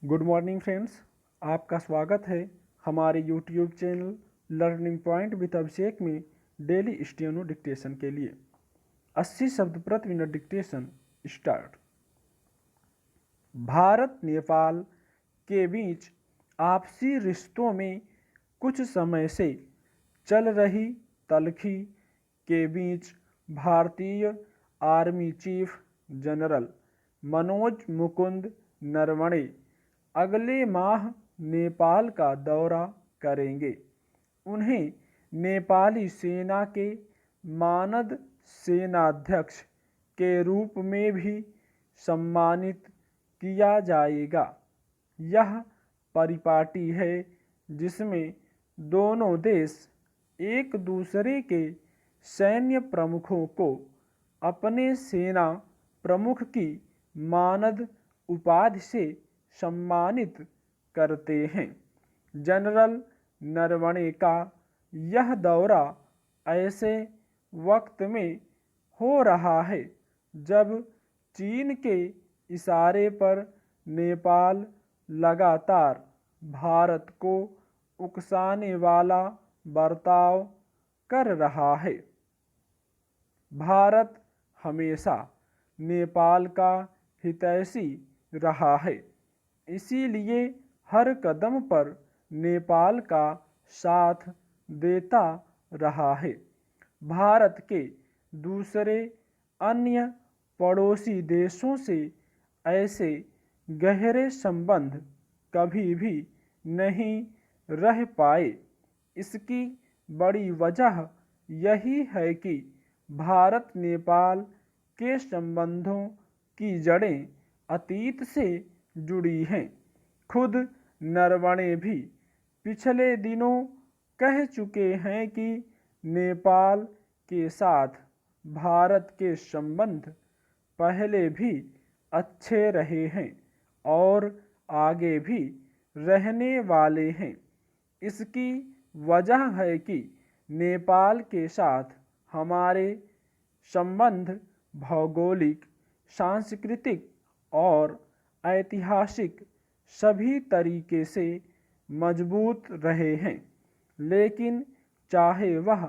Good morning friends, आपका स्वागत है हमारे YouTube channel Learning Point with Abhishek में डेली स्टेनो डिक्टेशन के लिए 80 शब्द प्रति minute dictation start. Bharat Nepal के बीच आपसी रिश्तों में कुछ समय से चल रही तल्खी के बीच भारतीय army chief general Manoj Mukund Naravane अगले माह नेपाल का दौरा करेंगे। उन्हें नेपाली सेना के मानद सेनाध्यक्ष के रूप में भी सम्मानित किया जाएगा। यह परिपाटी है जिसमें दोनों देश एक दूसरे के सैन्य प्रमुखों को अपने सेना प्रमुख की मानद उपाधि से सम्मानित करते हैं। जनरल नरवणे का यह दौरा ऐसे वक्त में हो रहा है जब चीन के इशारे पर नेपाल लगातार भारत को उकसाने वाला बर्ताव कर रहा है। भारत हमेशा नेपाल का हितैषी रहा है, इसीलिए हर कदम पर नेपाल का साथ देता रहा है। भारत के दूसरे अन्य पड़ोसी देशों से ऐसे गहरे संबंध कभी भी नहीं रह पाए। इसकी बड़ी वजह यही है कि भारत नेपाल के संबंधों की जड़ें अतीत से जुड़ी हैं। खुद नरवणे भी पिछले दिनों कह चुके हैं कि नेपाल के साथ भारत के संबंध पहले भी अच्छे रहे हैं और आगे भी रहने वाले हैं। इसकी वजह है कि नेपाल के साथ हमारे संबंध भौगोलिक, सांस्कृतिक और ऐतिहासिक सभी तरीके से मजबूत रहे हैं। लेकिन चाहे वह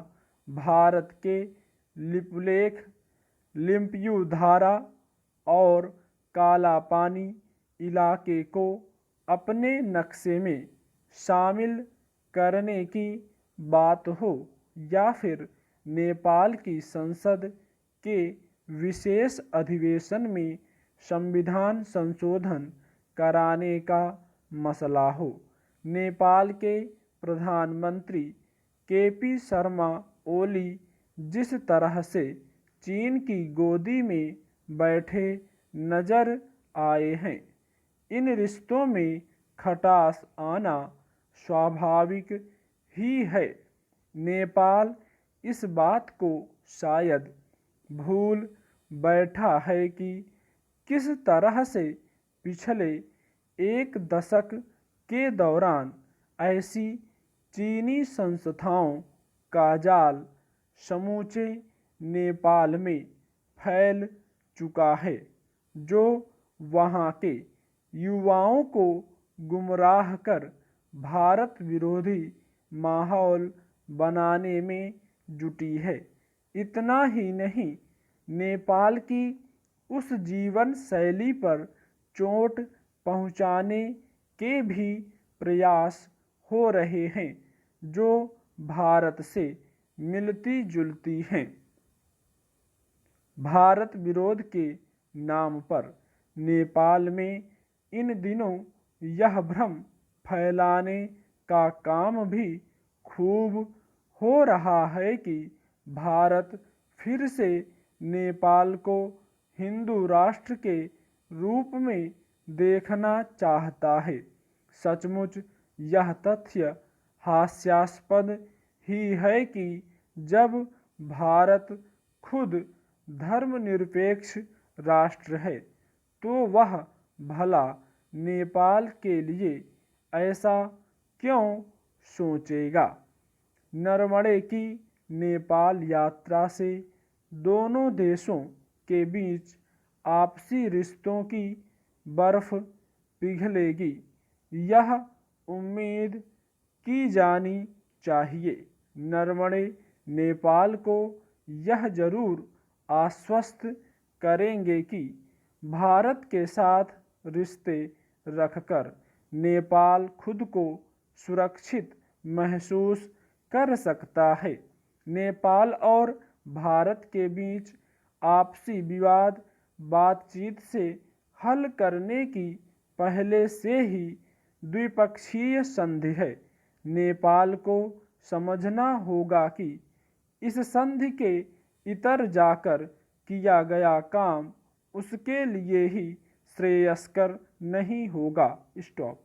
भारत के लिपुलेख, लिम्पियू धारा और काला पानी इलाके को अपने नक्शे में शामिल करने की बात हो या फिर नेपाल की संसद के विशेष अधिवेशन में संविधान संशोधन कराने का मसला हो, नेपाल के प्रधानमंत्री केपी शर्मा ओली जिस तरह से चीन की गोदी में बैठे नजर आए हैं, इन रिश्तों में खटास आना स्वाभाविक ही है। नेपाल इस बात को शायद भूल बैठा है कि किस तरह से पिछले एक दशक के दौरान ऐसी चीनी संस्थाओं का जाल समूचे नेपाल में फैल चुका है, जो वहाँ के युवाओं को गुमराह कर भारत विरोधी माहौल बनाने में जुटी है। इतना ही नहीं, नेपाल की उस जीवन शैली पर चोट पहुँचाने के भी प्रयास हो रहे हैं जो भारत से मिलती जुलती हैं। भारत विरोध के नाम पर नेपाल में इन दिनों यह भ्रम फैलाने का काम भी खूब हो रहा है कि भारत फिर से नेपाल को हिंदू राष्ट्र के रूप में देखना चाहता है। सचमुच यह तथ्य हास्यास्पद ही है कि जब भारत खुद धर्मनिरपेक्ष राष्ट्र है तो वह भला नेपाल के लिए ऐसा क्यों सोचेगा। नरवणे की नेपाल यात्रा से दोनों देशों के बीच आपसी रिश्तों की बर्फ पिघलेगी, यह उम्मीद की जानी चाहिए। नरवणे नेपाल को यह जरूर आश्वस्त करेंगे कि भारत के साथ रिश्ते रखकर नेपाल खुद को सुरक्षित महसूस कर सकता है। नेपाल और भारत के बीच आपसी विवाद बातचीत से हल करने की पहले से ही द्विपक्षीय संधि है। नेपाल को समझना होगा कि इस संधि के इतर जाकर किया गया काम उसके लिए ही श्रेयस्कर नहीं होगा। स्टॉप।